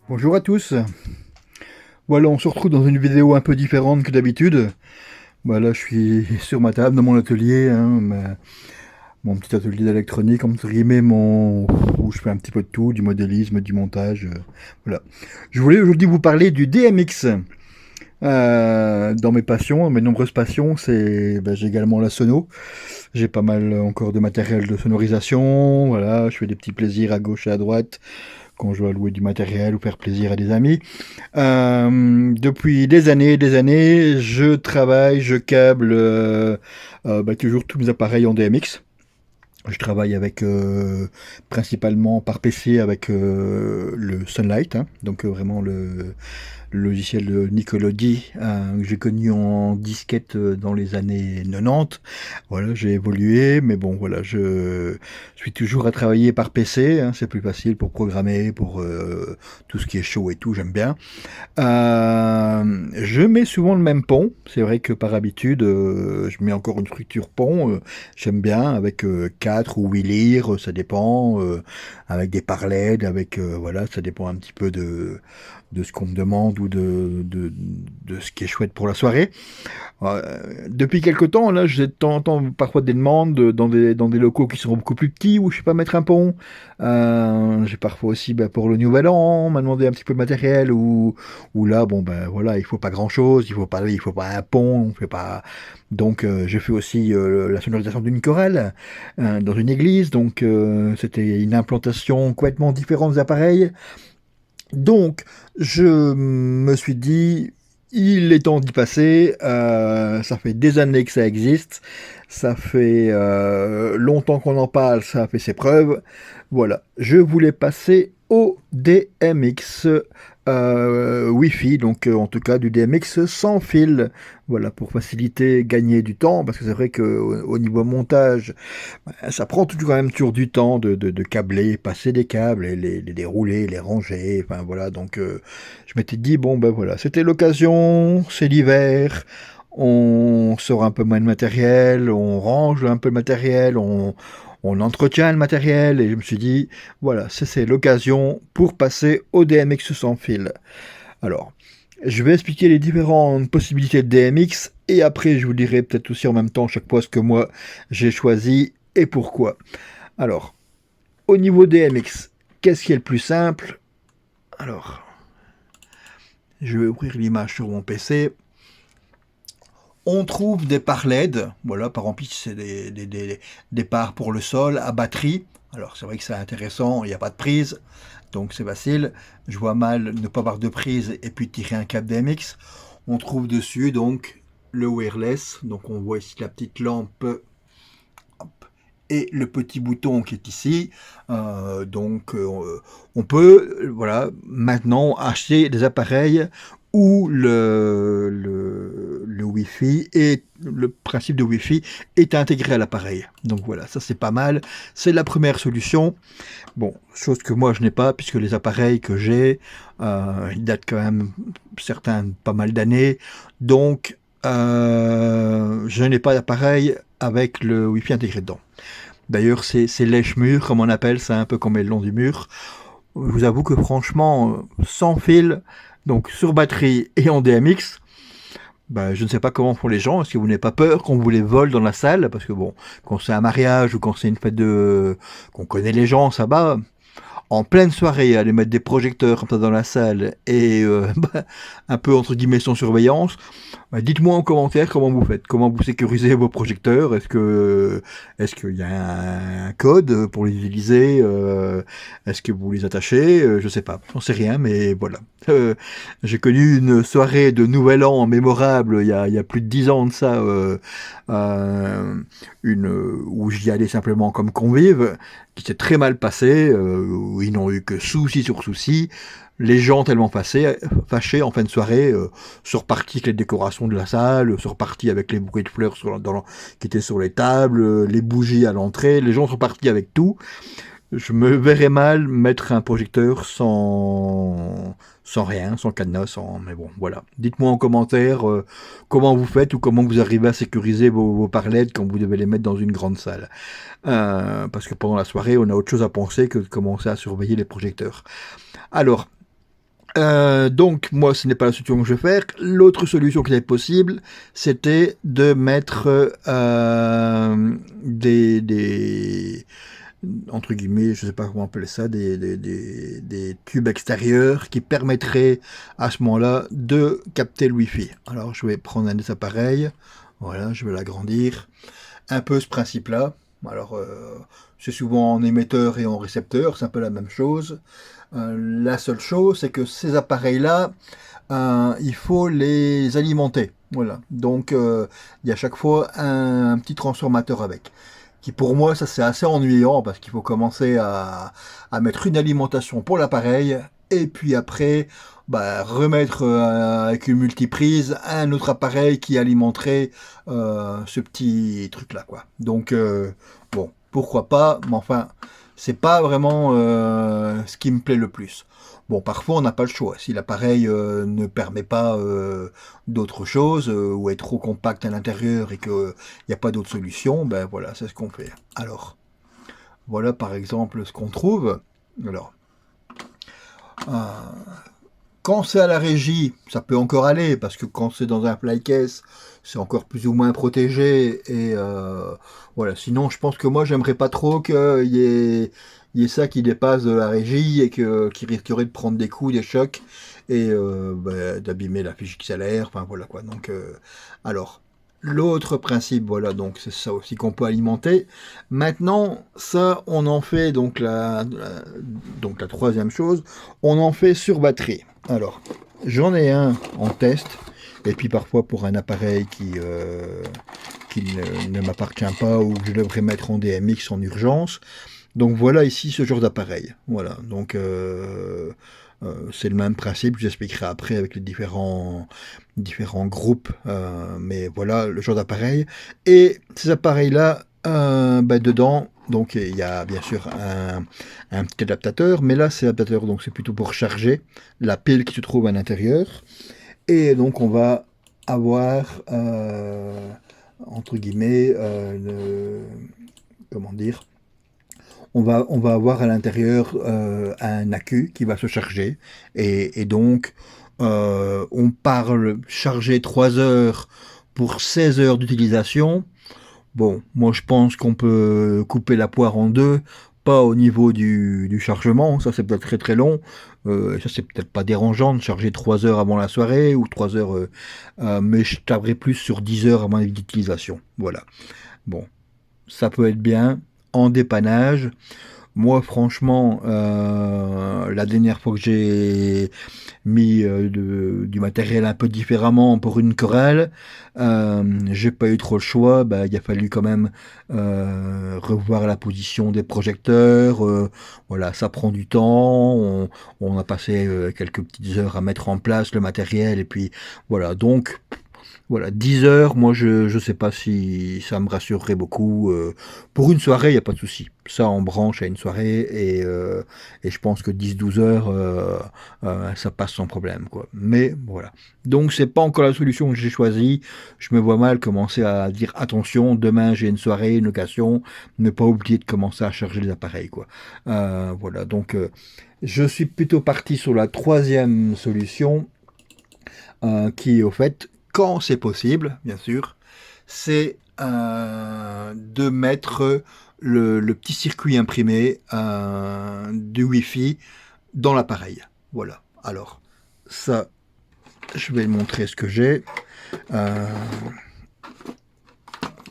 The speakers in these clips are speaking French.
Bonjour à tous. Voilà, on se retrouve dans une vidéo un peu différente que d'habitude. Voilà, je suis sur ma table dans mon atelier, mon petit atelier d'électronique, entre guillemets, où je fais un petit peu de tout, du modélisme, du montage. Voilà. Je voulais aujourd'hui vous parler du DMX. Dans mes passions, mes nombreuses passions, j'ai également la sono. J'ai pas mal encore de matériel de sonorisation. Voilà, je fais des petits plaisirs à gauche et à droite quand je dois louer du matériel ou faire plaisir à des amis. Depuis des années, je travaille, je câble toujours tous mes appareils en DMX. Je travaille avec principalement par PC avec le Sunlight, hein, donc vraiment le logiciel de Nickelodeon que j'ai connu en disquette dans les années 90. Voilà, j'ai évolué, mais bon, voilà, je suis toujours à travailler par PC, hein, c'est plus facile pour programmer, pour tout ce qui est show et tout, j'aime bien. Je mets souvent le même pont, c'est vrai que par habitude, je mets encore une structure pont, j'aime bien, avec 4 ou 8 lyres, ça dépend, avec des parlèdes, voilà, ça dépend un petit peu de ce qu'on me demande ou de ce qui est chouette pour la soirée. Depuis quelque temps, là, j'ai de temps en temps parfois des demandes dans des locaux qui sont beaucoup plus petits où je sais pas mettre un pont. J'ai parfois aussi pour le nouvel an, on m'a demandé un petit peu de matériel où là, bon ben voilà, il faut pas grand chose, il faut pas un pont, on fait pas. Donc j'ai fait aussi la sonorisation d'une chorale dans une église, donc c'était une implantation complètement différente des appareils. Donc, je me suis dit, il est temps d'y passer. Ça fait des années que ça existe. Ça fait longtemps qu'on en parle. Ça a fait ses preuves. Voilà. Je voulais passer au DMX Wi-Fi. Donc, en tout cas, du DMX sans fil. Voilà, pour faciliter, gagner du temps. Parce que c'est vrai qu'au niveau montage, ça prend toujours quand même toujours du temps de câbler, passer des câbles, et les dérouler, les ranger, enfin voilà, donc je m'étais dit, bon ben voilà, c'était l'occasion, c'est l'hiver, on sort un peu moins de matériel, on range un peu le matériel, on entretient le matériel, et je me suis dit, voilà, c'est l'occasion pour passer au DMX sans fil. Alors, je vais expliquer les différentes possibilités de DMX, et après je vous dirai peut-être aussi en même temps chaque fois ce que moi j'ai choisi et pourquoi. Alors, au niveau DMX, qu'est-ce qui est le plus simple? Alors, je vais ouvrir l'image sur mon PC. On trouve des parts LED, voilà, par exemple, c'est des parts pour le sol à batterie. Alors, c'est vrai que c'est intéressant, il n'y a pas de prise, donc c'est facile. Je vois mal ne pas avoir de prise et puis tirer un câble DMX. On trouve dessus donc le wireless, donc on voit ici la petite lampe et le petit bouton qui est ici. On peut voilà, maintenant acheter des appareils où le Wi-Fi et le principe de Wi-Fi est intégré à l'appareil. Donc voilà, ça c'est pas mal. C'est la première solution. Bon, chose que moi je n'ai pas, puisque les appareils que j'ai, ils datent quand même certains pas mal d'années. Donc je n'ai pas d'appareil avec le Wi-Fi intégré dedans. D'ailleurs, c'est lèche-mur, comme on appelle, c'est un peu comme le long du mur. Je vous avoue que franchement, sans fil, donc sur batterie et en DMX, je ne sais pas comment font les gens. Est-ce que vous n'avez pas peur qu'on vous les vole dans la salle? Parce que bon, quand c'est un mariage ou quand c'est une fête qu'on connaît les gens, ça va. En pleine soirée, aller mettre des projecteurs comme ça dans la salle et un peu entre guillemets sans surveillance, dites-moi en commentaire comment vous faites, comment vous sécurisez vos projecteurs, est-ce qu'il y a un code pour les utiliser, est-ce que vous les attachez, je sais pas, j'en sais rien, mais voilà. J'ai connu une soirée de Nouvel An mémorable il y a plus de 10 ans de ça, où j'y allais simplement comme convive, qui s'est très mal passé, où ils n'ont eu que soucis sur soucis. Les gens tellement fâchés en fin de soirée, sont repartis avec les décorations de la salle, sont repartis avec les bouquets de fleurs qui étaient sur les tables, les bougies à l'entrée, les gens sont repartis avec tout. Je me verrais mal mettre un projecteur sans rien, sans cadenas, sans... Mais bon, voilà. Dites-moi en commentaire comment vous faites ou comment vous arrivez à sécuriser vos parlettes quand vous devez les mettre dans une grande salle. Parce que pendant la soirée, on a autre chose à penser que de commencer à surveiller les projecteurs. Alors, donc, moi, ce n'est pas la solution que je vais faire. L'autre solution qui était possible, c'était de mettre des entre guillemets, je ne sais pas comment appeler ça, des tubes extérieurs qui permettraient à ce moment-là de capter le Wi-Fi. Alors, je vais prendre un des appareils. Voilà, je vais l'agrandir. Un peu ce principe-là. Alors, c'est souvent en émetteur et en récepteur, c'est un peu la même chose. La seule chose, c'est que ces appareils-là, il faut les alimenter. Voilà. Donc, il y a chaque fois un petit transformateur avec. Qui pour moi, ça c'est assez ennuyant parce qu'il faut commencer à mettre une alimentation pour l'appareil et puis après remettre avec une multiprise un autre appareil qui alimenterait ce petit truc là quoi. Donc bon, pourquoi pas, mais enfin c'est pas vraiment ce qui me plaît le plus. Bon, parfois on n'a pas le choix. Si l'appareil ne permet pas d'autre chose ou est trop compact à l'intérieur et qu'il n'y a pas d'autre solution, ben voilà, c'est ce qu'on fait. Alors, voilà par exemple ce qu'on trouve. Alors, euh, quand c'est à la régie, ça peut encore aller parce que quand c'est dans un fly case, c'est encore plus ou moins protégé et voilà. Sinon, je pense que moi, j'aimerais pas trop qu'il y ait ça qui dépasse de la régie et qui risquerait de prendre des coups, des chocs et d'abîmer la fiche XLR. Enfin voilà quoi. Donc, alors. L'autre principe, voilà, donc c'est ça aussi qu'on peut alimenter. Maintenant, ça, on en fait donc donc la troisième chose, on en fait sur batterie. Alors, j'en ai un en test, et puis parfois pour un appareil qui ne m'appartient pas ou que je devrais mettre en DMX en urgence. Donc voilà ici ce genre d'appareil. Voilà, donc c'est le même principe, je vous expliquerai après avec les différents groupes, mais voilà le genre d'appareil. Et ces appareils-là, dedans, donc il y a bien sûr un petit adaptateur, mais là c'est l'adaptateur, donc c'est plutôt pour charger la pile qui se trouve à l'intérieur. Et donc on va avoir, entre guillemets, comment dire, on va avoir à l'intérieur un accu qui va se charger. Et donc, on parle charger 3 heures pour 16 heures d'utilisation. Bon, moi je pense qu'on peut couper la poire en deux, pas au niveau du chargement, ça c'est peut-être très très long, ça c'est peut-être pas dérangeant de charger 3 heures avant la soirée ou 3 heures, mais je tablerais plus sur 10 heures à mon avis d'utilisation. Voilà. Bon, ça peut être bien en dépannage. Moi, franchement, la dernière fois que j'ai mis du matériel un peu différemment pour une chorale, j'ai pas eu trop le choix. Bah, il a fallu quand même revoir la position des projecteurs. Voilà, ça prend du temps. On a passé quelques petites heures à mettre en place le matériel et puis voilà. Donc voilà, 10 heures, moi je sais pas si ça me rassurerait beaucoup. Pour une soirée, il n'y a pas de souci. Ça, on branche à une soirée et je pense que 10-12 heures, ça passe sans problème, quoi. Mais voilà. Donc c'est pas encore la solution que j'ai choisie. Je me vois mal commencer à dire attention, demain j'ai une soirée, une location, ne pas oublier de commencer à charger les appareils, quoi. Voilà, donc je suis plutôt parti sur la troisième solution qui, au fait, quand c'est possible, bien sûr, c'est de mettre le petit circuit imprimé du Wi-Fi dans l'appareil. Voilà. Alors, ça, je vais montrer ce que j'ai.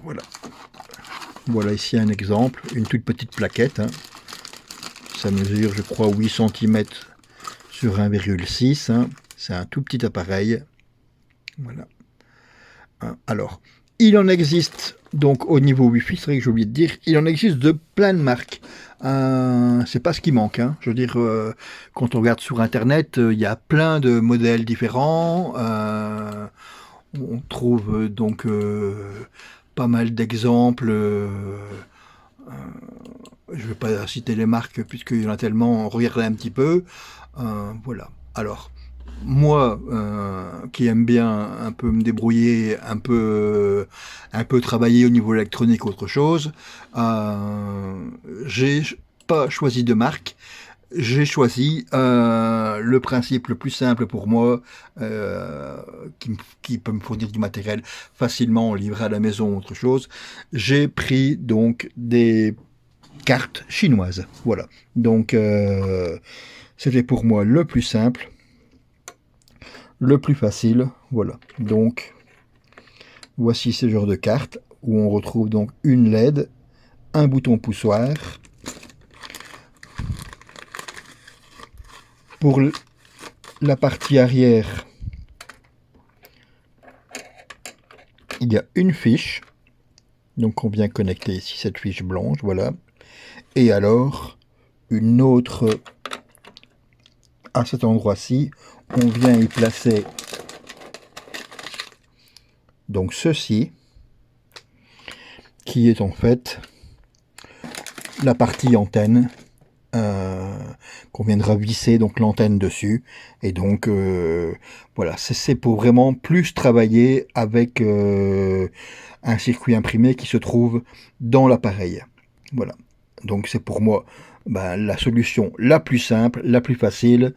Voilà. Voilà ici un exemple, une toute petite plaquette. Hein. Ça mesure, je crois, 8 cm sur 1,6. Hein. C'est un tout petit appareil. Voilà. Alors, il en existe, donc au niveau Wi-Fi, c'est vrai que j'ai oublié de dire, il en existe de plein de marques. C'est pas ce qui manque. Hein. Je veux dire, quand on regarde sur Internet, il y a plein de modèles différents. On trouve donc pas mal d'exemples je vais pas citer les marques puisqu'il y en a tellement, regardez un petit peu. Voilà. Alors, moi, qui aime bien un peu me débrouiller, un peu travailler au niveau électronique, autre chose, j'ai pas choisi de marque. J'ai choisi le principe le plus simple pour moi, euh, qui peut me fournir du matériel facilement livré à la maison, autre chose. J'ai pris donc des cartes chinoises. Voilà. Donc, c'était pour moi le plus simple, le plus facile. Voilà. Donc, voici ce genre de carte où on retrouve donc une LED, un bouton poussoir. Pour la partie arrière, il y a une fiche. Donc, on vient connecter ici cette fiche blanche. Voilà. Et alors, une autre à cet endroit-ci. On vient y placer donc ceci, qui est en fait la partie antenne, qu'on viendra visser donc l'antenne dessus. Et donc voilà, c'est pour vraiment plus travailler avec un circuit imprimé qui se trouve dans l'appareil. Voilà, donc c'est pour moi la solution la plus simple, la plus facile.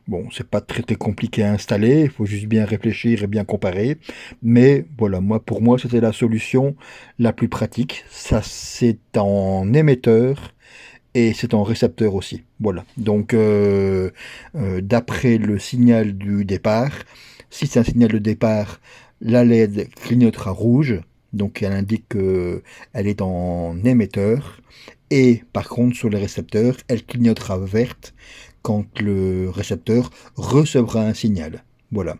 Bon, c'est pas très compliqué à installer, il faut juste bien réfléchir et bien comparer. Mais voilà, pour moi, c'était la solution la plus pratique. Ça, c'est en émetteur et c'est en récepteur aussi. Voilà. Donc, d'après le signal du départ, si c'est un signal de départ, la LED clignotera rouge. Donc, elle indique qu'elle est en émetteur. Et par contre, sur les récepteurs, elle clignotera verte quand le récepteur recevra un signal. Voilà.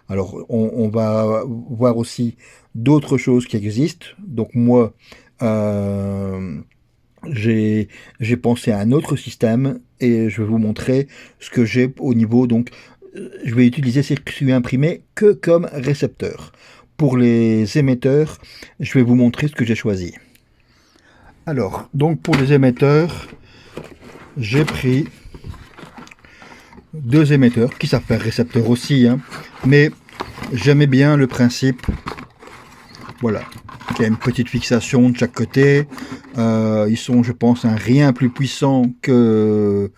Alors, on va voir aussi d'autres choses qui existent. Donc moi, j'ai pensé à un autre système et je vais vous montrer ce que j'ai au niveau. Donc, je vais utiliser circuit imprimé que comme récepteur. Pour les émetteurs, je vais vous montrer ce que j'ai choisi. Alors, donc pour les émetteurs, j'ai pris deux émetteurs qui savent faire récepteur aussi, hein, mais j'aimais bien le principe, voilà, il y a une petite fixation de chaque côté. Ils sont, je pense, un rien plus puissant que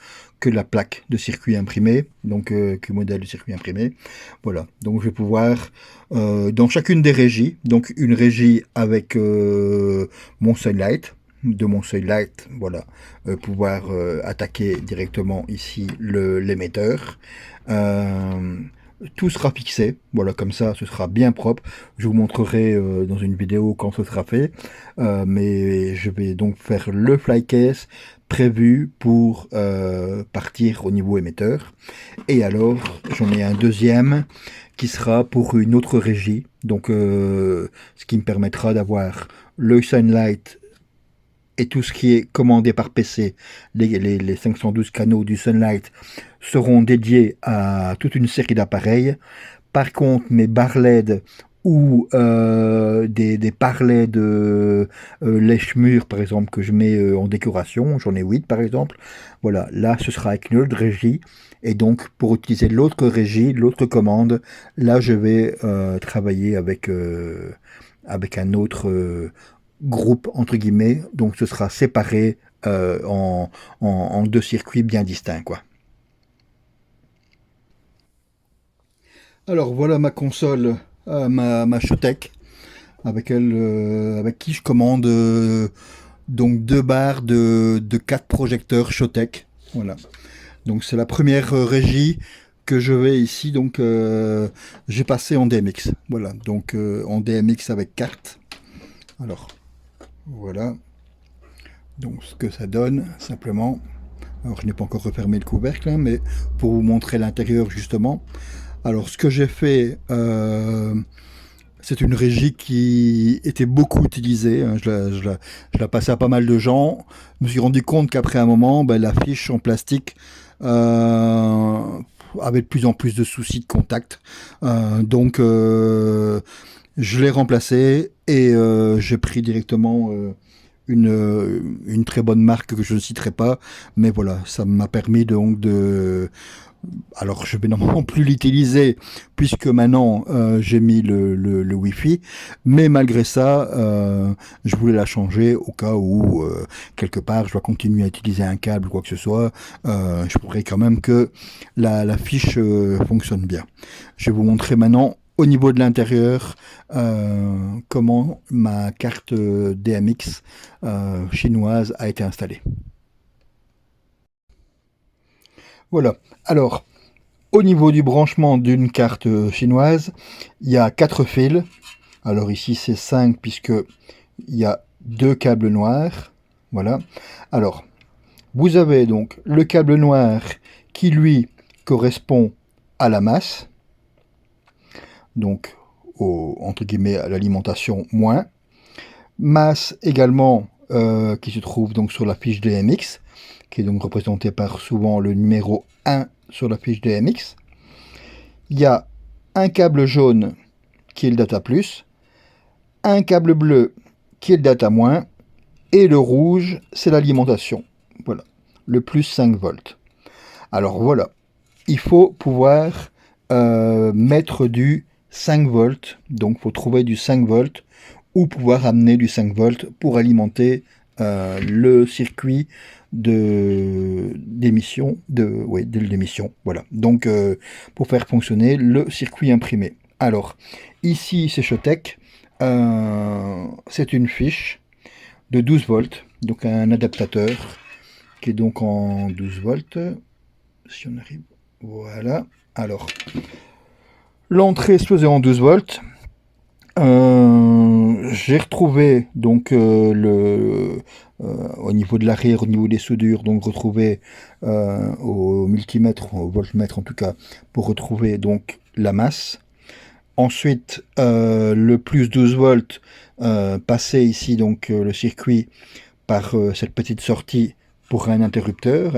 la plaque de circuit imprimé, donc que le modèle de circuit imprimé. Voilà, donc je vais pouvoir, dans chacune des régies, donc une régie avec mon Sunlight, de mon Sunlight, voilà, pouvoir attaquer directement ici l'émetteur. Tout sera fixé, voilà, comme ça ce sera bien propre. Je vous montrerai dans une vidéo quand ce sera fait, mais je vais donc faire le flycase prévu pour partir au niveau émetteur. Et alors j'en ai un deuxième qui sera pour une autre régie, donc ce qui me permettra d'avoir le Sunlight et tout ce qui est commandé par PC, les 512 canaux du Sunlight seront dédiés à toute une série d'appareils. Par contre, mes barres LED ou des parlets de lèche-mur, par exemple, que je mets en décoration, j'en ai 8 par exemple, voilà, là ce sera avec une autre régie. Et donc, pour utiliser l'autre régie, l'autre commande, là je vais travailler avec un autre groupe entre guillemets, donc ce sera séparé en deux circuits bien distincts, quoi. Alors voilà ma console, ma Showtek, avec qui je commande donc deux barres de 4 projecteurs Showtek. Voilà. Donc c'est la première régie que je vais ici, donc j'ai passé en DMX. Voilà, donc en DMX avec carte. Alors voilà, donc ce que ça donne simplement. Alors je n'ai pas encore refermé le couvercle, hein, mais pour vous montrer l'intérieur justement. Alors ce que j'ai fait, c'est une régie qui était beaucoup utilisée, hein, je la passais à pas mal de gens. Je me suis rendu compte qu'après un moment, la fiche en plastique avait de plus en plus de soucis de contact. Donc je l'ai remplacée et j'ai pris directement une très bonne marque que je ne citerai pas, mais voilà, ça m'a permis donc de... Alors je vais normalement plus l'utiliser puisque maintenant j'ai mis le Wi-Fi, mais malgré ça, je voulais la changer au cas où quelque part je dois continuer à utiliser un câble ou quoi que ce soit. Je voudrais quand même que la fiche fonctionne bien. Je vais vous montrer maintenant au niveau de l'intérieur comment ma carte DMX chinoise a été installée. Voilà. Alors, au niveau du branchement d'une carte chinoise, il y a 4 fils. Alors ici c'est 5 puisque il y a 2 câbles noirs. Voilà. Alors, vous avez donc le câble noir qui lui correspond à la masse. Donc entre guillemets à l'alimentation moins. Masse également qui se trouve donc sur la fiche DMX, qui est donc représentée par souvent le numéro 1 sur la fiche DMX. Il y a un câble jaune qui est le data plus, un câble bleu qui est le data moins, et le rouge c'est l'alimentation. Voilà, le plus 5 volts. Alors voilà, il faut pouvoir mettre du 5 volts, donc il faut trouver du 5 volts ou pouvoir amener du 5 volts pour alimenter le circuit d'émission, voilà. Donc pour faire fonctionner le circuit imprimé. Alors ici c'est Showtech, c'est une fiche de 12 volts, donc un adaptateur qui est donc en 12 volts. Si on arrive, voilà. Alors l'entrée se faisait en 12 volts. J'ai retrouvé donc au niveau de l'arrière, au niveau des soudures, donc retrouvé au multimètre, au voltmètre en tout cas, pour retrouver donc la masse. Ensuite, le plus 12 volts passé ici donc le circuit par cette petite sortie pour un interrupteur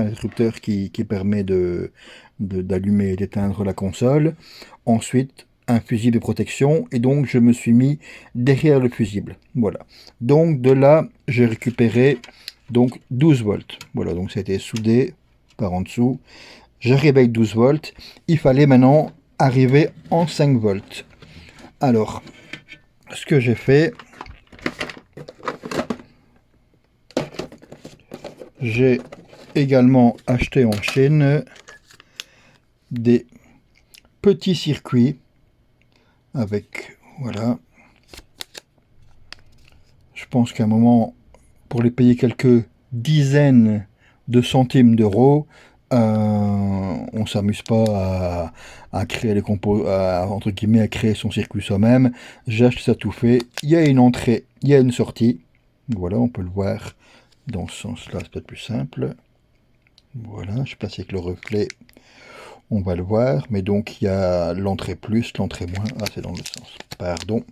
qui permet d'allumer et d'éteindre la console. Ensuite, un fusible de protection, et donc je me suis mis derrière le fusible. Voilà. Donc de là, j'ai récupéré donc 12 volts. Voilà, donc ça a été soudé par en dessous. J'arrive avec 12 volts. Il fallait maintenant arriver en 5 volts. Alors, ce que j'ai fait, j'ai également acheté en Chine des petits circuits avec, voilà, je pense qu'à un moment, pour les payer quelques dizaines de centimes d'euros, on s'amuse pas à créer les entre guillemets, à créer son circuit soi-même. J'ai acheté ça tout fait. Il y a une entrée, il y a une sortie. Voilà, on peut le voir dans ce sens-là, c'est peut-être plus simple. Voilà, je sais pas si avec le reflet, on va le voir. Mais donc, il y a l'entrée plus, l'entrée moins. Ah, c'est dans le sens. Pardon.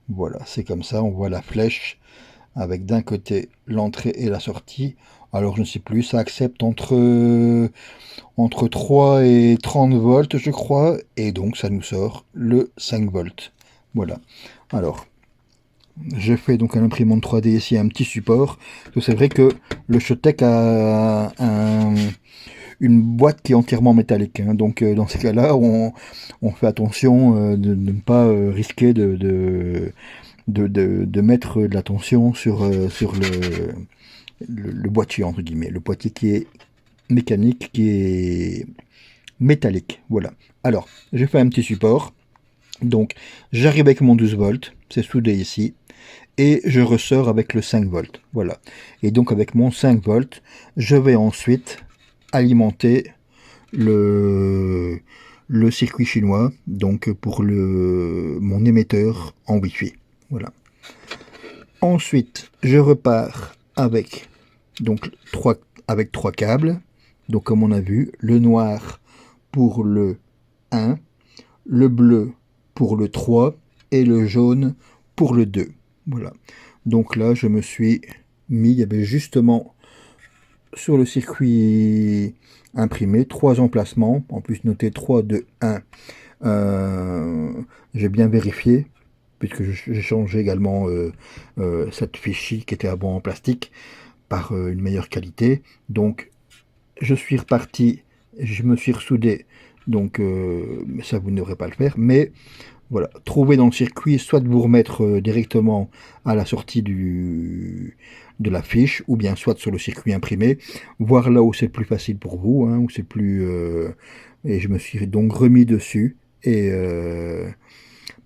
Voilà, c'est comme ça. On voit la flèche avec d'un côté l'entrée et la sortie. Alors, je ne sais plus, ça accepte entre 3 et 30 volts, je crois. Et donc, ça nous sort le 5 volts. Voilà. Alors, j'ai fait donc un imprimante 3D ici, un petit support. C'est vrai que le Showtech a une boîte qui est entièrement métallique. Hein. Donc dans ces cas-là, on fait attention de ne pas risquer de mettre de la tension sur le boîtier, entre guillemets. Le boîtier qui est mécanique, qui est métallique. Voilà. Alors, j'ai fait un petit support. Donc, j'arrive avec mon 12 volts. C'est soudé ici. Et je ressors avec le 5 volts. Voilà. Et donc avec mon 5 volts, je vais ensuite alimenter le circuit chinois, donc pour mon émetteur en Wi-Fi. Voilà. Ensuite, je repars avec donc trois câbles. Donc comme on a vu, le noir pour le 1, le bleu pour le 3 et le jaune pour le 2. Voilà, donc là je me suis mis, il y avait justement sur le circuit imprimé 3 emplacements, en plus noté 3, 2, 1. J'ai bien vérifié, puisque j'ai changé également cette fichy qui était avant en plastique par une meilleure qualité. Donc je suis reparti, je me suis ressoudé, donc ça vous ne devrez pas le faire, mais voilà, trouver dans le circuit, soit de vous remettre directement à la sortie de la fiche, ou bien soit sur le circuit imprimé, voir là où c'est le plus facile pour vous, hein, où c'est plus... et je me suis donc remis dessus, et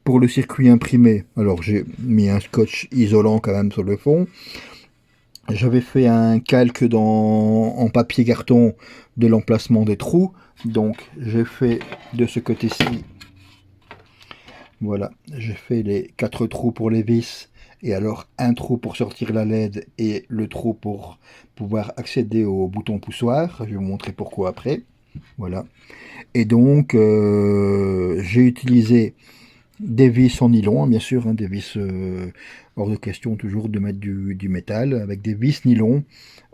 pour le circuit imprimé, alors j'ai mis un scotch isolant quand même sur le fond, j'avais fait un calque en papier carton de l'emplacement des trous, donc j'ai fait de ce côté-ci, voilà, j'ai fait les 4 trous pour les vis, et alors un trou pour sortir la LED et le trou pour pouvoir accéder au bouton poussoir. Je vais vous montrer pourquoi après. Voilà. Et donc j'ai utilisé des vis en nylon, hein, bien sûr, hein, des vis hors de question toujours de mettre du métal, avec des vis nylon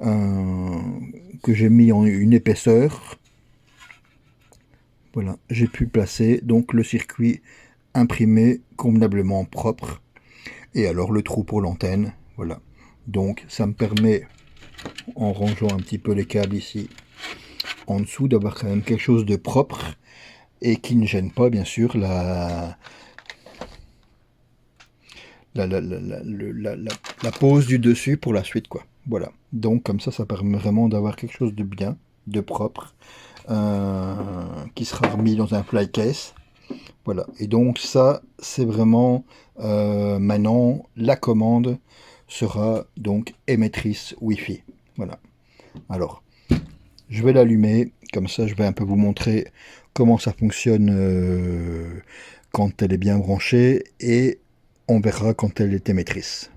que j'ai mis en une épaisseur. Voilà, j'ai pu placer donc le circuit imprimé convenablement propre, et alors le trou pour l'antenne. Voilà, donc ça me permet, en rangeant un petit peu les câbles ici en dessous, d'avoir quand même quelque chose de propre et qui ne gêne pas bien sûr la pose du dessus pour la suite, quoi. Voilà, donc comme ça permet vraiment d'avoir quelque chose de bien, de propre, qui sera remis dans un fly case. Voilà, et donc ça c'est vraiment maintenant la commande sera donc émettrice Wi-Fi. Voilà, alors je vais l'allumer, comme ça je vais un peu vous montrer comment ça fonctionne quand elle est bien branchée, et on verra quand elle est émettrice.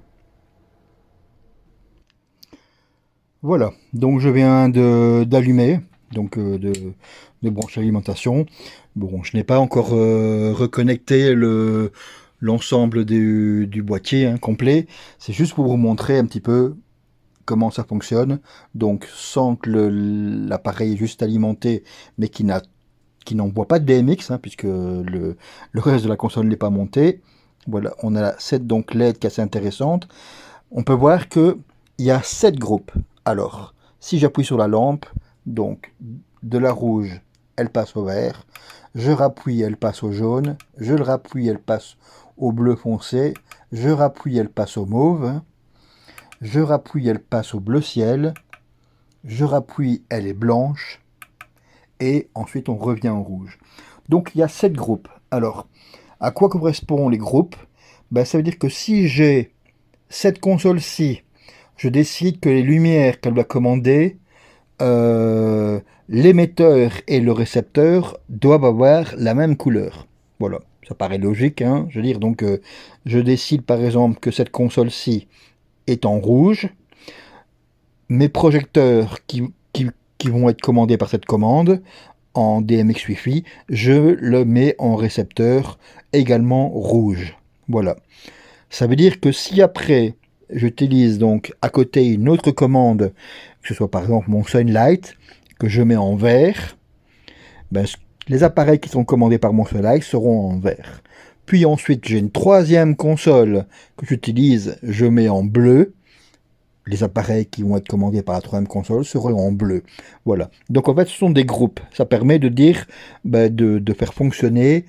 Voilà, donc je viens d'allumer, donc de brancher l'alimentation. Bon, je n'ai pas encore reconnecté l'ensemble du boîtier, hein, complet. C'est juste pour vous montrer un petit peu comment ça fonctionne. Donc sans que l'appareil est juste alimenté, mais qui n'envoie pas de DMX, hein, puisque le reste de la console n'est pas monté. Voilà, on a cette donc LED qui est assez intéressante. On peut voir que il y a 7 groupes. Alors, si j'appuie sur la lampe, donc de la rouge, elle passe au vert. Je rappuie, elle passe au jaune. Je le rappuie, elle passe au bleu foncé. Je rappuie, elle passe au mauve. Je rappuie, elle passe au bleu ciel. Je rappuie, elle est blanche. Et ensuite, on revient au rouge. Donc, il y a 7 groupes. Alors, à quoi correspondent les groupes? Ben, ça veut dire que si j'ai cette console-ci, je décide que les lumières qu'elle doit commander, l'émetteur et le récepteur doivent avoir la même couleur. Voilà, ça paraît logique, hein. Je veux dire, donc je décide par exemple que cette console-ci est en rouge. Mes projecteurs qui vont être commandés par cette commande en DMX Wi-Fi, je le mets en récepteur également rouge. Voilà. Ça veut dire que si après j'utilise donc à côté une autre commande, que ce soit par exemple mon Sunlight, que je mets en vert, ben, les appareils qui sont commandés par mon Sunlight seront en vert. Puis ensuite j'ai une troisième console que j'utilise, je mets en bleu. Les appareils qui vont être commandés par la troisième console seront en bleu. Voilà. Donc en fait, ce sont des groupes. Ça permet de dire, ben, de faire fonctionner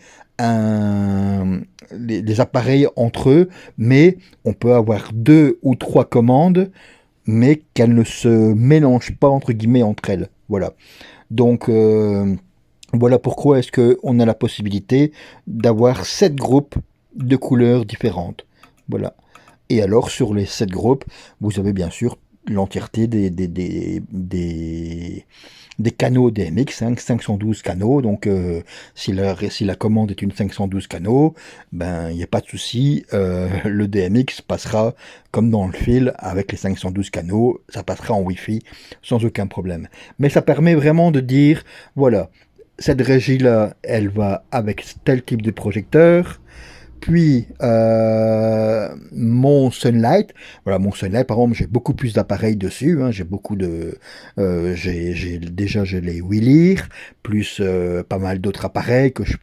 les appareils entre eux, mais on peut avoir 2 ou 3 commandes, mais qu'elles ne se mélangent pas entre guillemets entre elles. Voilà. Donc voilà pourquoi est-ce qu'on a la possibilité d'avoir 7 groupes de couleurs différentes. Voilà. Et alors, sur les 7 groupes, vous avez bien sûr l'entièreté des canaux DMX, hein, 512 canaux. Donc, si la commande est une 512 canaux, ben, il n'y a pas de souci. Le DMX passera comme dans le fil avec les 512 canaux. Ça passera en Wi-Fi sans aucun problème. Mais ça permet vraiment de dire, voilà, cette régie-là, elle va avec tel type de projecteur. Puis mon Sunlight, voilà mon Sunlight par exemple j'ai beaucoup plus d'appareils dessus, hein, j'ai beaucoup de, déjà j'ai les Wheelir, plus pas mal d'autres appareils que je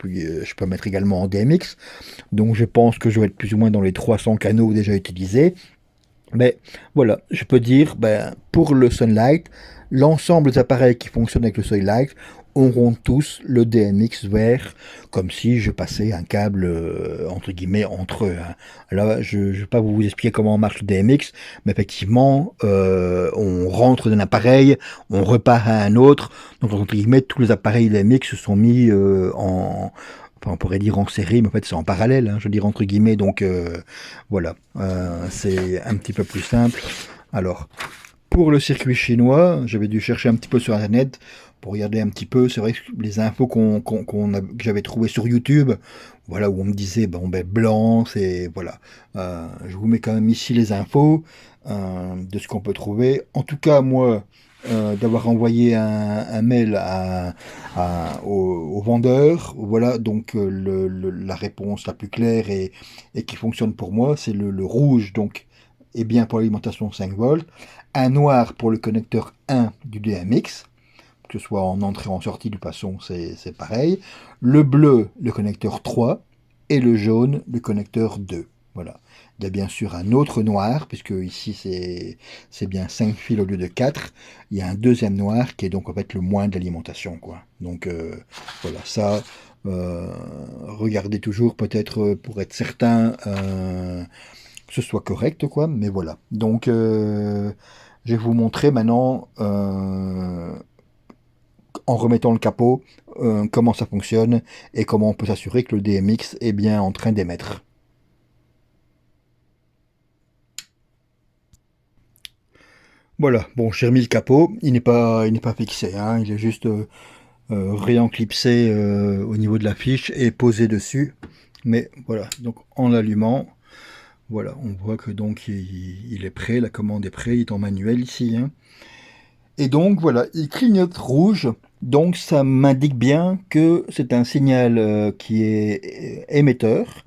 peux mettre également en DMX, donc je pense que je vais être plus ou moins dans les 300 canaux déjà utilisés. Mais voilà, je peux dire, ben, pour le Sunlight, l'ensemble des appareils qui fonctionnent avec le Sunlight auront tous le DMX vert, comme si je passais un câble entre guillemets entre eux, hein. Là, je ne vais pas vous expliquer comment marche le DMX, mais effectivement, on rentre d'un appareil, on repart à un autre, donc entre guillemets, tous les appareils DMX se sont mis enfin, on pourrait dire en série, mais en fait c'est en parallèle, hein, je veux dire entre guillemets, donc voilà, c'est un petit peu plus simple. Alors, pour le circuit chinois, j'avais dû chercher un petit peu sur Internet pour regarder un petit peu. C'est vrai que les infos que j'avais trouvées sur YouTube, voilà, où on me disait, bon, ben, blanc, c'est, voilà. Je vous mets quand même ici les infos de ce qu'on peut trouver. En tout cas, moi, d'avoir envoyé un mail au vendeur, voilà, donc la réponse la plus claire et qui fonctionne pour moi, c'est le rouge, donc, est bien pour l'alimentation 5 volts, un noir pour le connecteur 1 du DMX, que ce soit en entrée ou en sortie, de toute façon c'est pareil, le bleu, le connecteur 3, et le jaune, le connecteur 2. Voilà. Il y a bien sûr un autre noir, puisque ici c'est bien 5 fils au lieu de 4. Il y a un deuxième noir qui est donc en fait le moins d'alimentation, quoi. Donc voilà, ça, regardez toujours peut-être pour être certain que ce soit correct, quoi. Mais voilà. Donc je vais vous montrer maintenant en remettant le capot, comment ça fonctionne et comment on peut s'assurer que le DMX est bien en train d'émettre. Voilà, bon, j'ai remis le capot, il n'est pas fixé, hein, il est juste réenclipsé au niveau de la fiche et posé dessus. Mais voilà, donc en l'allumant, voilà, on voit que donc il est prêt, la commande est prête, il est en manuel ici, hein. Et donc voilà, il clignote rouge, donc ça m'indique bien que c'est un signal qui est émetteur,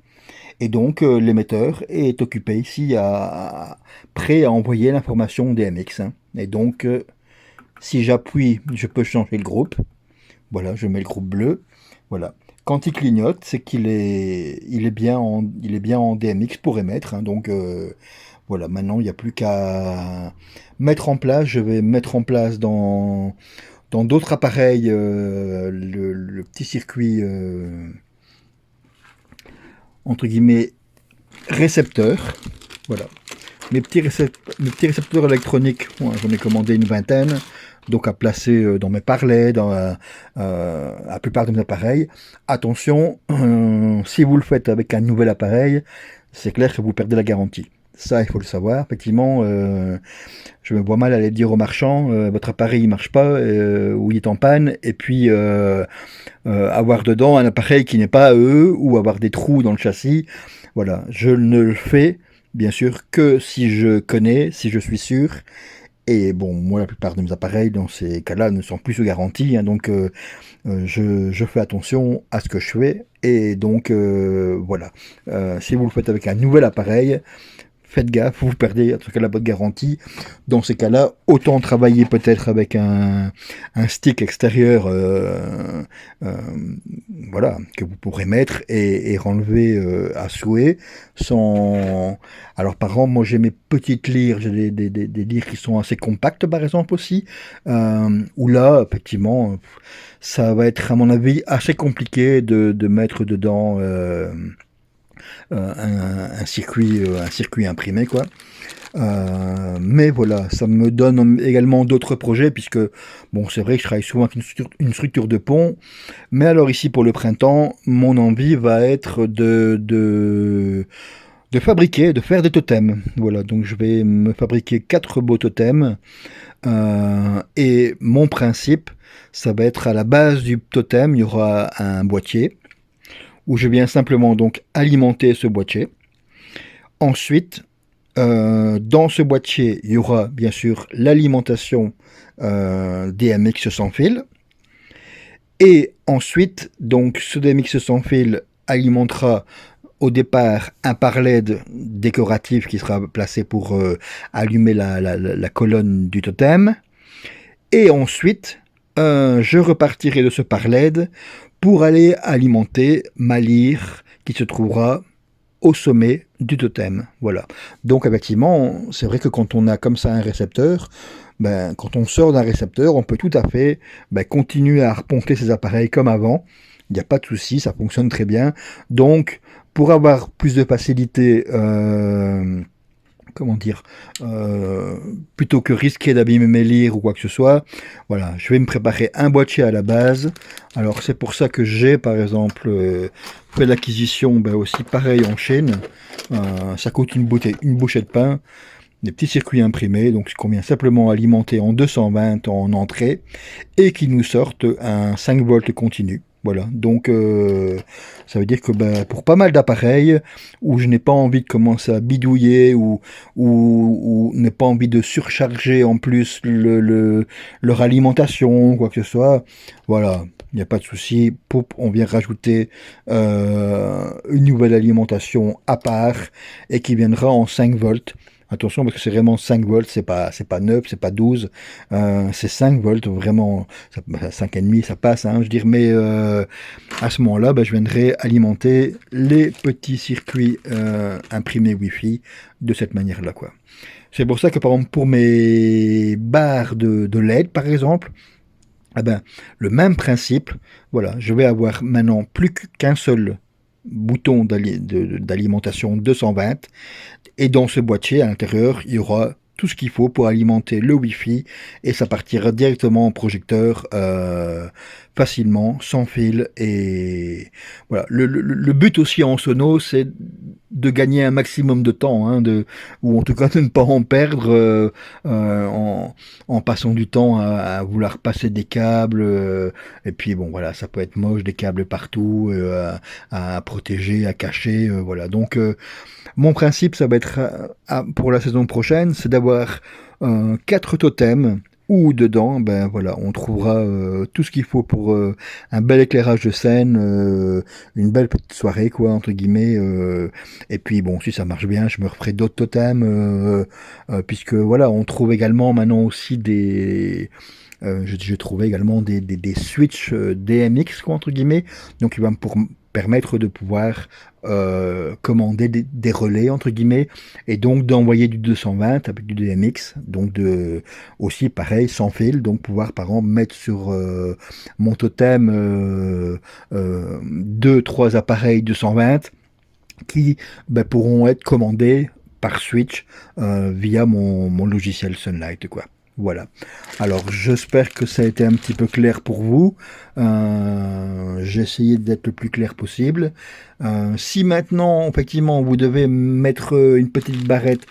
et donc l'émetteur est occupé ici prêt à envoyer l'information DMX, hein. Et donc si j'appuie, je peux changer le groupe. Voilà, je mets le groupe bleu. Voilà. Quand il clignote, c'est il est bien en DMX pour émettre, hein. Donc voilà, maintenant il n'y a plus qu'à mettre en place. Je vais mettre en place dans d'autres appareils le petit circuit entre guillemets récepteur. Voilà. Mes petits récepteurs électroniques, ouais, j'en ai commandé une vingtaine, donc à placer dans mes parlets, dans la plupart de mes appareils. Attention, si vous le faites avec un nouvel appareil, c'est clair que vous perdez la garantie. Ça, il faut le savoir. Effectivement, je me vois mal aller dire au marchand, votre appareil il marche pas, ou il est en panne, et puis avoir dedans un appareil qui n'est pas à eux, ou avoir des trous dans le châssis. Voilà, je ne le fais bien sûr que si je connais, si je suis sûr. Et bon, moi, la plupart de mes appareils, dans ces cas-là, ne sont plus sous garantie, hein, donc je fais attention à ce que je fais. Et donc, voilà. Si vous le faites avec un nouvel appareil, faites gaffe, vous perdez en tout cas la bonne garantie. Dans ces cas-là, autant travailler peut-être avec un stick extérieur euh, voilà, que vous pourrez mettre et renlever à souhait. Sans... Alors par exemple, moi j'ai mes petites lyres, j'ai des lyres qui sont assez compactes par exemple aussi, où là, effectivement, ça va être à mon avis assez compliqué de mettre dedans un circuit imprimé, quoi. Mais voilà, ça me donne également d'autres projets, puisque, bon, c'est vrai que je travaille souvent avec une structure de pont, mais alors ici, pour le printemps, mon envie va être de fabriquer, de faire des totems. Voilà, donc je vais me fabriquer 4 beaux totems, et mon principe, ça va être à la base du totem, il y aura un boîtier, où je viens simplement donc alimenter ce boîtier. Ensuite, dans ce boîtier, il y aura bien sûr l'alimentation DMX sans fil. Et ensuite, donc ce DMX sans fil alimentera au départ un par LED décoratif qui sera placé pour allumer la colonne du totem. Et ensuite, je repartirai de ce par LED pour aller alimenter ma lyre qui se trouvera au sommet du totem. Voilà. Donc effectivement, c'est vrai que quand on a comme ça un récepteur, ben, quand on sort d'un récepteur, on peut tout à fait continuer à reponter ses appareils comme avant. Il n'y a pas de souci, ça fonctionne très bien. Donc, pour avoir plus de facilité, comment dire, euh, plutôt que risquer d'abîmer mes lyres ou quoi que ce soit, voilà, je vais me préparer un boîtier à la base. Alors c'est pour ça que j'ai par exemple fait l'acquisition aussi pareil en Chine. Ça coûte une bouchée de pain, des petits circuits imprimés, donc qu'on vient simplement alimenter en 220 en entrée et qui nous sortent un 5 volts continu. Voilà, donc ça veut dire que pour pas mal d'appareils où je n'ai pas envie de commencer à bidouiller ou n'ai pas envie de surcharger en plus leur alimentation, quoi que ce soit, voilà, il n'y a pas de souci. On vient rajouter une nouvelle alimentation à part et qui viendra en 5 volts. Attention parce que c'est vraiment 5 volts, c'est pas 9, c'est pas 12, c'est 5 volts vraiment, 5,5 ça passe, hein, je veux dire, mais à ce moment-là, je viendrai alimenter les petits circuits imprimés Wi-Fi de cette manière-là, quoi. C'est pour ça que par exemple pour mes barres de LED par exemple, eh ben, le même principe, voilà, je vais avoir maintenant plus qu'un seul bouton d'alimentation 220 et dans ce boîtier, à l'intérieur, il y aura tout ce qu'il faut pour alimenter le Wi-Fi et ça partira directement en projecteur facilement, sans fil. Et voilà. Le but aussi en sono, c'est de gagner un maximum de temps, hein, ou en tout cas de ne pas en perdre en passant du temps à vouloir passer des câbles. Et puis bon, voilà, ça peut être moche, des câbles partout, à protéger, à cacher. Voilà. Donc mon principe, ça va être pour la saison prochaine, c'est d'avoir 4 totems où dedans, voilà, on trouvera tout ce qu'il faut pour un bel éclairage de scène, une belle petite soirée, quoi, entre guillemets. Et puis bon, si ça marche bien, je me referai d'autres totems, puisque voilà, on trouve également maintenant aussi j'ai trouvé également des switches DMX, quoi, entre guillemets, donc il va pour permettre de pouvoir commander des relais entre guillemets et donc d'envoyer du 220 avec du DMX, donc aussi pareil sans fil, donc pouvoir par exemple mettre sur mon totem 2-3 appareils 220 qui pourront être commandés par switch via mon logiciel Sunlight, quoi. Voilà. Alors, j'espère que ça a été un petit peu clair pour vous. J'ai essayé d'être le plus clair possible. Si maintenant, effectivement, vous devez mettre une petite barrette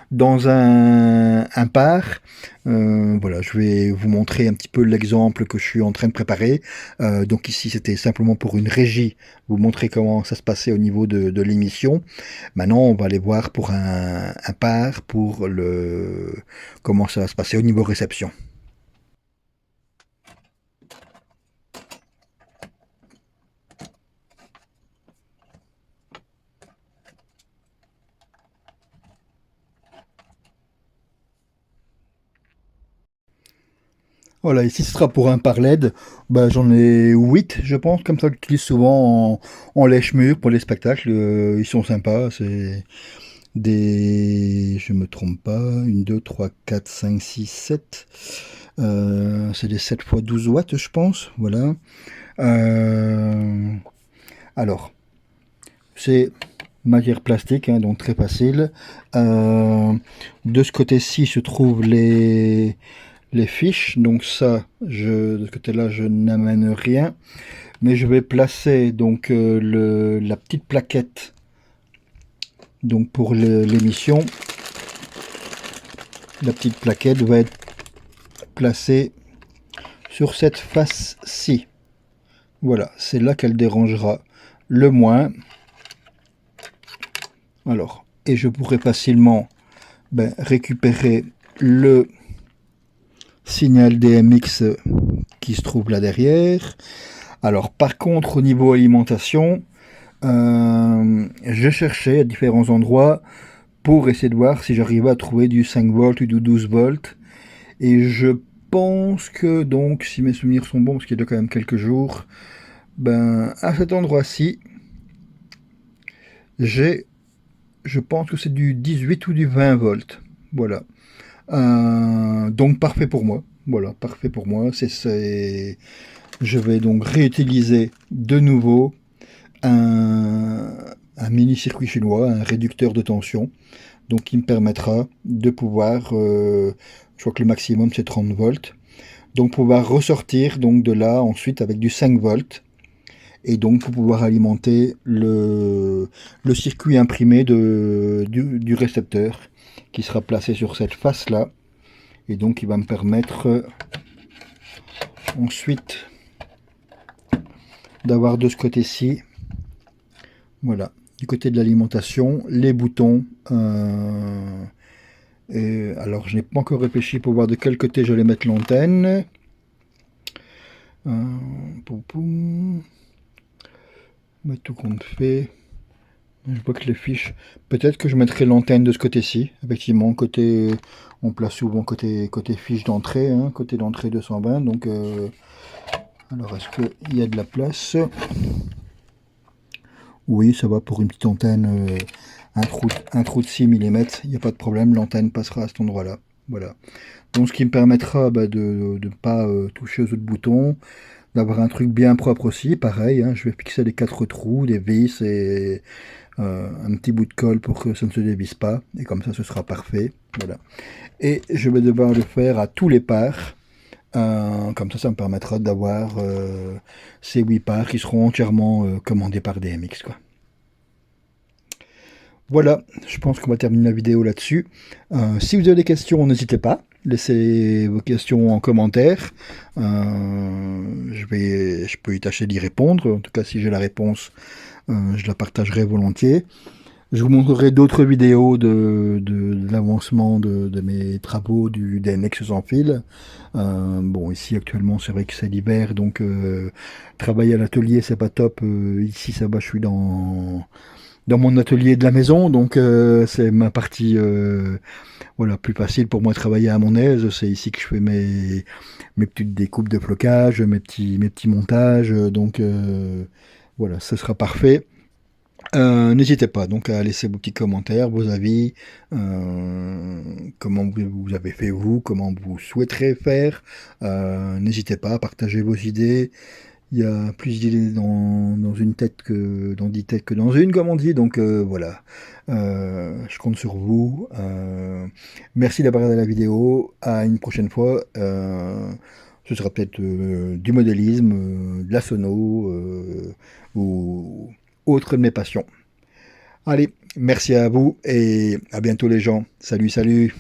dans un par, voilà, je vais vous montrer un petit peu l'exemple que je suis en train de préparer. Donc ici, c'était simplement pour une régie, vous montrer comment ça se passait au niveau de l'émission. Maintenant, on va aller voir pour un par, pour comment ça va se passer au niveau réception. Voilà, ici ce sera pour un par LED. J'en ai 8, je pense, comme ça, que j'utilise souvent en lèche-mur pour les spectacles. Ils sont sympas, c'est je me trompe pas, 1, 2, 3, 4, 5, 6, 7. C'est des 7 x 12 watts, je pense. Voilà. Euh, alors, c'est matière plastique, hein, donc très facile. De ce côté-ci se trouvent les fiches, donc ça, de ce côté-là, je n'amène rien, mais je vais placer donc la petite plaquette donc pour l'émission. La petite plaquette va être placée sur cette face-ci. Voilà, c'est là qu'elle dérangera le moins. Alors, et je pourrais facilement récupérer le signal DMX qui se trouve là derrière. Alors par contre au niveau alimentation, Je cherchais à différents endroits pour essayer de voir si j'arrivais à trouver du 5 volts ou du 12 volts. Et je pense que donc, si mes souvenirs sont bons, parce qu'il y a quand même quelques jours, ben à cet endroit-ci, j'ai, je pense que c'est du 18 ou du 20 volts. Voilà. Donc parfait pour moi. Voilà, parfait pour moi. Je vais donc réutiliser de nouveau un, un mini-circuit chinois, un réducteur de tension, donc qui me permettra de pouvoir, je crois que le maximum c'est 30 volts, donc pouvoir ressortir donc de là ensuite avec du 5 volts, et donc pour pouvoir alimenter le circuit imprimé du récepteur qui sera placé sur cette face là, et donc il va me permettre ensuite d'avoir de ce côté-ci, voilà, du côté de l'alimentation, les boutons. Et alors je n'ai pas encore réfléchi pour voir de quel côté j'allais mettre l'antenne. Poum, poum. Mais tout compte fait. Je vois que les fiches. Peut-être que je mettrai l'antenne de ce côté-ci. Effectivement, côté. On place souvent côté fiche d'entrée, hein, côté d'entrée 220. Donc, alors est-ce qu'il y a de la place? Oui, ça va pour une petite antenne. Un trou de 6 mm, il n'y a pas de problème, l'antenne passera à cet endroit-là. Voilà. Donc ce qui me permettra de ne pas toucher aux autres boutons, d'avoir un truc bien propre aussi, pareil, hein, je vais fixer les 4 trous, des vis et un petit bout de colle pour que ça ne se dévisse pas, et comme ça ce sera parfait. Voilà. Et je vais devoir le faire à tous les parts, comme ça me permettra d'avoir ces 8 parts qui seront entièrement commandées par DMX, quoi. Voilà, je pense qu'on va terminer la vidéo là-dessus. Si vous avez des questions, n'hésitez pas. Laissez vos questions en commentaire. Je peux y tâcher d'y répondre. En tout cas, si j'ai la réponse, je la partagerai volontiers. Je vous montrerai d'autres vidéos de l'avancement de mes travaux du DMX sans fil. Bon, ici actuellement, c'est vrai que c'est l'hiver, donc travailler à l'atelier, c'est pas top. Ici, ça va, je suis dans mon atelier de la maison, donc c'est ma partie voilà, plus facile pour moi de travailler à mon aise. C'est ici que je fais mes petites découpes de flocage, mes petits montages, donc voilà, ce sera parfait. N'hésitez pas donc à laisser vos petits commentaires, vos avis, comment vous avez fait vous, comment vous souhaiterez faire. N'hésitez pas à partager vos idées. Il y a plus d'idées dans une tête que dans 10 têtes que dans une, comme on dit. Donc voilà, je compte sur vous. Merci d'avoir regardé la vidéo. À une prochaine fois. Ce sera peut-être du modélisme, de la sono ou autre de mes passions. Allez, merci à vous et à bientôt les gens. Salut, salut.